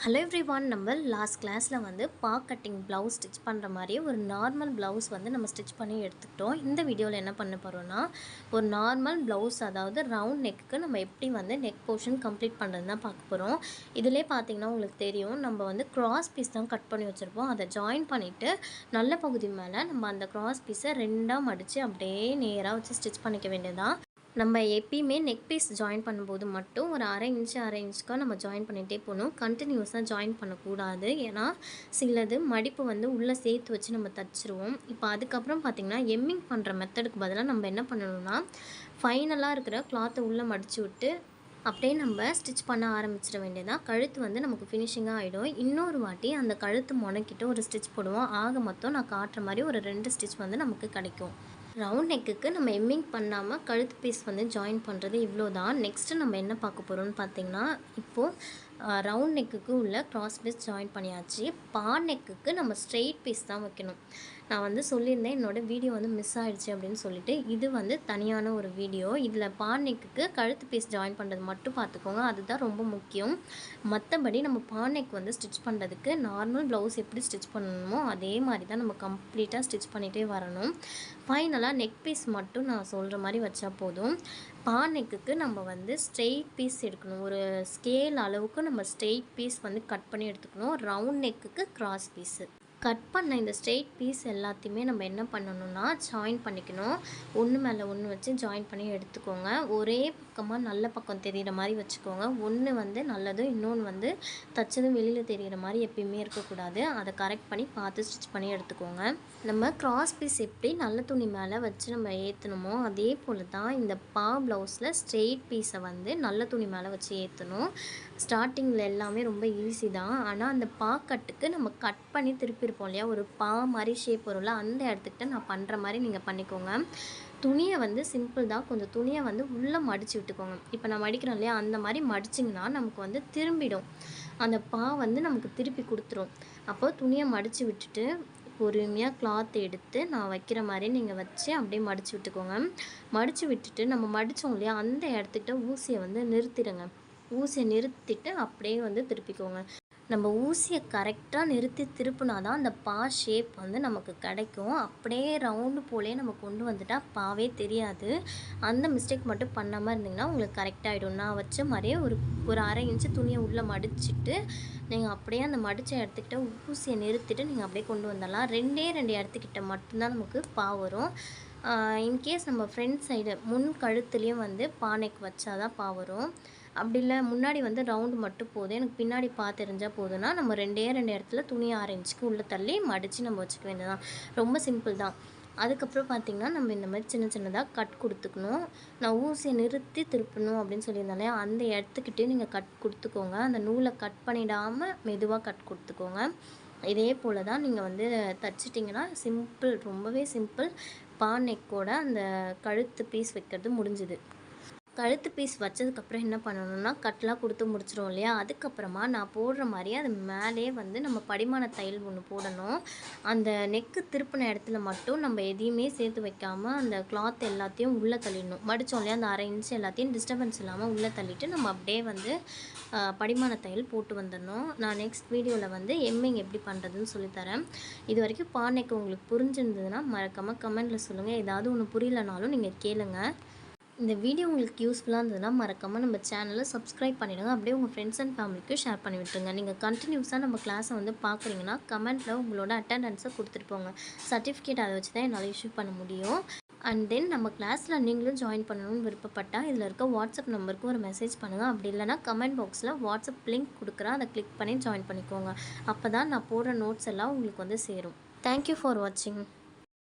Hello everyone, நம்ம last கிளாஸில் வந்து கட்டிங் ப்ளவுஸ் ஸ்டிச் பண்ணுற மாதிரியே ஒரு நார்மல் ப்ளவுஸ் வந்து நம்ம ஸ்டிச் பண்ணி எடுத்துக்கிட்டோம். இந்த வீடியோவில் என்ன பண்ண போகிறோன்னா, ஒரு நார்மல் ப்ளவுஸ், அதாவது ரவுண்ட் நெக்குக்கு நம்ம எப்படி வந்து நெக் போர்ஷன் கம்ப்ளீட் பண்ணுறது தான் பார்க்க போகிறோம். இதிலே பார்த்திங்கன்னா உங்களுக்கு தெரியும், நம்ம வந்து கிராஸ் பீஸ் தான் கட் பண்ணி வச்சுருப்போம். அதை ஜாயின் பண்ணிவிட்டு நல்ல பகுதி மேலே நம்ம அந்த கிராஸ் பீஸை ரெண்டாக மடித்து அப்படியே நேராக வச்சு ஸ்டிச் பண்ணிக்க வேண்டியதான். நம்ம எப்பயுமே நெக் பீஸ் ஜாயின் பண்ணும்போது மட்டும் ஒரு அரை இன்ச்சுக்காக நம்ம ஜாயின் பண்ணிகிட்டே போகணும். கண்டினியூஸாக ஜாயின் பண்ணக்கூடாது. ஏன்னா சிலது மடிப்பு வந்து உள்ளே சேர்த்து வச்சு நம்ம தச்சுருவோம். இப்போ அதுக்கப்புறம் பார்த்திங்கன்னா எம்மிங் பண்ணுற மெத்தடுக்கு பதிலாக நம்ம என்ன பண்ணணும்னா, ஃபைனலாக இருக்கிற கிளாத்தை உள்ளே மடித்து விட்டு அப்படியே நம்ம ஸ்டிச் பண்ண ஆரம்பிச்சிட வேண்டியதான். கழுத்து வந்து நமக்கு ஃபினிஷிங்காக ஆகிடும். இன்னொரு வாட்டி அந்த கழுத்து முனைக்கிட்டு ஒரு ஸ்டிச் போடுவோம். ஆக மொத்தம் நான் காட்டுற மாதிரி ஒரு 2 ஸ்டிச் வந்து நமக்கு கிடைக்கும். ரவுண்ட் நெக்குக்கு நம்ம எம்மிங் பண்ணாமல் கழுத்து பீஸ் வந்து ஜாயின் பண்ணுறது இவ்வளோ தான். நெக்ஸ்ட்டு நம்ம என்ன பார்க்க போகிறோம்னு பார்த்திங்கன்னா, இப்போது ரவுண்ட் நெக்குக்கு உள்ள கிராஸ் பீஸ் ஜாயின் பண்ணியாச்சு. நெக்குக்கு நம்ம ஸ்ட்ரெயிட் பீஸ் தான் வைக்கணும். நான் வந்து சொல்லியிருந்தேன் என்னோடய வீடியோ வந்து மிஸ் ஆகிடுச்சு அப்படின்னு சொல்லிட்டு. இது வந்து தனியான ஒரு வீடியோ. இதில் நெக்குக்கு கழுத்து பீஸ் ஜாயின் பண்ணுறது மட்டும் பார்த்துக்கோங்க, அதுதான் ரொம்ப முக்கியம். மற்றபடி நம்ம நெக் வந்து ஸ்டிச் பண்ணுறதுக்கு நார்மல் ப்ளவுஸ் எப்படி ஸ்டிச் பண்ணணுமோ அதே மாதிரி தான் நம்ம கம்ப்ளீட்டாக ஸ்டிச் பண்ணிகிட்டே வரணும். ஃபைனலாக நெக் பீஸ் மட்டும் நான் சொல்கிற மாதிரி வச்சா போதும். நெக்குக்கு நம்ம வந்து ஸ்ட்ரெயிட் பீஸ் எடுக்கணும். ஒரு ஸ்கேல் அளவுக்கு நம்ம ஸ்ட்ரெயிட் பீஸ் வந்து கட் பண்ணி எடுத்துக்கணும். ரவுண்ட் நெக்குக்கு கிராஸ் பீஸு கட் பண்ண இந்த ஸ்ட்ரெயிட் பீஸ் எல்லாத்தையுமே நம்ம என்ன பண்ணணும்னா ஜாயின் பண்ணிக்கணும். ஒன்று மேலே ஒன்று வச்சு ஜாயின் பண்ணி எடுத்துக்கோங்க. ஒரே பக்கமாக நல்ல பக்கம் தெரிகிற மாதிரி வச்சுக்கோங்க. ஒன்று வந்து நல்லதும், இன்னொன்று வந்து தச்சதும் வெளியில் தெரிகிற மாதிரி எப்பயுமே இருக்கக்கூடாது. அதை கரெக்ட் பண்ணி பார்த்து ஸ்டிச் பண்ணி எடுத்துக்கோங்க. நம்ம கிராஸ் பீஸ் எப்படி நல்ல துணி மேலே வச்சு நம்ம ஏற்றணுமோ அதே போல் தான் இந்த ப்ளவுஸில் ஸ்ட்ரெயிட் பீஸை வந்து நல்ல துணி மேலே வச்சு ஏற்றணும். ஸ்டார்டிங்கில் எல்லாமே ரொம்ப ஈஸி தான். ஆனால் அந்த கட்டுக்கு நம்ம கட் பண்ணி திருப்பியிருப்போம் இல்லையா, ஒரு மாதிரி ஷேப் வரும்ல, அந்த இடத்துக்கிட்ட நான் பண்ணுற மாதிரி நீங்கள் பண்ணிக்கோங்க. துணியை வந்து சிம்பிள் தான், கொஞ்சம் துணியை வந்து உள்ளே மடித்து விட்டுக்கோங்க. இப்போ நான் மடிக்கிறோம் இல்லையா, அந்த மாதிரி மடிச்சிங்கன்னா நமக்கு வந்து திரும்பிடும். அந்த வந்து நமக்கு திருப்பி கொடுத்துரும். அப்போது துணியை மடித்து விட்டுட்டு பொறுமையாக கிளாத் எடுத்து நான் வைக்கிற மாதிரி நீங்கள் வச்சு அப்படியே மடித்து விட்டுக்கோங்க. மடித்து விட்டுட்டு நம்ம மடித்தோம் இல்லையா, அந்த இடத்துக்கிட்ட ஊசியை வந்து நிறுத்திடுங்க. ஊசியை நிறுத்திட்டு அப்படியே வந்து திருப்பிக்கோங்க. நம்ம ஊசியை கரெக்டாக நிறுத்தி திருப்பினா தான் அந்த ஷேப் வந்து நமக்கு கிடைக்கும். அப்படியே ரவுண்டு போலே நம்ம கொண்டு வந்துட்டால் பாவே தெரியாது. அந்த மிஸ்டேக் மட்டும் பண்ணாமல் இருந்திங்கன்னா உங்களுக்கு கரெக்டாகிடும். நான் வச்ச மாதிரியே ஒரு அரை இன்ச்சு துணியை உள்ளே மடிச்சுட்டு நீங்கள் அப்படியே அந்த மடித்த இடத்துக்கிட்ட ஊசியை நிறுத்திட்டு நீங்கள் அப்படியே கொண்டு வந்துடலாம். 2 இடத்துக்கிட்ட மட்டும்தான் நமக்கு வரும். இன்கேஸ் நம்ம ஃப்ரண்ட் சைடு முன் கழுத்துலேயும் வந்து நெக் வச்சாதான் வரும். அப்படி இல்லை முன்னாடி வந்து ரவுண்டு மட்டும் போதும், எனக்கு பின்னாடி தெரிஞ்சால் போதும்னா நம்ம 2 இடத்துல துணி 6 இன்ச்சுக்கு உள்ளே தள்ளி மடித்து நம்ம வச்சுக்க வேண்டியதான். ரொம்ப சிம்பிள் தான். அதுக்கப்புறம் பார்த்திங்கன்னா நம்ம இந்த மாதிரி சின்ன சின்னதாக கட் கொடுத்துக்கணும். நான் ஊசியை நிறுத்தி திருப்பணும் அப்படின்னு சொல்லியிருந்தாலே அந்த இடத்துக்கிட்டே நீங்கள் கட் கொடுத்துக்கோங்க. அந்த நூலை கட் பண்ணிடாமல் மெதுவாக கட் கொடுத்துக்கோங்க. இதே போல் தான் நீங்கள் வந்து தைச்சிட்டிங்கன்னா சிம்பிள், ரொம்பவே சிம்பிள். நெக்கோட அந்த கழுத்து பீஸ் வைக்கிறது முடிஞ்சுது. கழுத்து பீஸ் வச்சதுக்கப்புறம் என்ன பண்ணணும்னா, கட்லாம் கொடுத்து முடிச்சிடும் இல்லையா, அதுக்கப்புறமா நான் போடுற மாதிரி அது மேலே வந்து நம்ம படிமான தையல் ஒன்று போடணும். அந்த நெக்கு திருப்பின இடத்துல மட்டும் நம்ம எதையுமே சேர்த்து வைக்காமல் அந்த கிளாத் எல்லாத்தையும் உள்ளே தள்ளிடணும். மடித்தோம் இல்லையா, அந்த அரை இன்ச்சு எல்லாத்தையும் டிஸ்டர்பன்ஸ் இல்லாமல் உள்ளே தள்ளிட்டு நம்ம அப்படியே வந்து படிமான தையல் போட்டு வந்துடணும். நான் நெக்ஸ்ட் வீடியோவில் வந்து எம்மிங் எப்படி பண்ணுறதுன்னு சொல்லித்தரேன். இது வரைக்கும் நெக் உங்களுக்கு புரிஞ்சிருந்ததுன்னா மறக்காமல் கமெண்ட்டில் சொல்லுங்கள். ஏதாவது ஒன்று புரியலனாலும் நீங்கள் கேளுங்கள். இந்த வீடியோ உங்களுக்கு யூஸ்ஃபுல்லாக இருந்ததுன்னா மறக்காமல் நம்ம சேனலை சப்ஸ்கிரைப் பண்ணிவிடுங்க. அப்படியே உங்கள் ஃப்ரெண்ட்ஸ் அண்ட் ஃபேமிலிக்கு ஷேர் பண்ணி விட்டுருங்க. நீங்கள் கண்டினியூஸாக நம்ம கிளாஸை வந்து பார்க்குறீங்கன்னா கமெண்ட்டில் உங்களோட அட்டெண்டன்ஸை கொடுத்துட்டு போங்க. சர்டிஃபிகேட் அதை வச்சு தான் என்னால் இஷ்யூ பண்ண முடியும். அண்ட் தென் நம்ம கிளாஸில் நீங்களும் ஜாயின் பண்ணணும்னு விருப்பப்பட்டால் இதில் இருக்க வாட்ஸ்அப் நம்பருக்கு ஒரு மெசேஜ் பண்ணுங்கள். அப்படி இல்லைனா கமெண்ட் பாக்ஸில் வாட்ஸ்அப் லிங்க் கொடுக்குறேன், அதை கிளிக் பண்ணி ஜாயின் பண்ணிக்கோங்க. அப்போ தான் நான் போடுற நோட்ஸ் எல்லாம் உங்களுக்கு வந்து சேரும். தேங்க்யூ ஃபார் வாட்சிங்.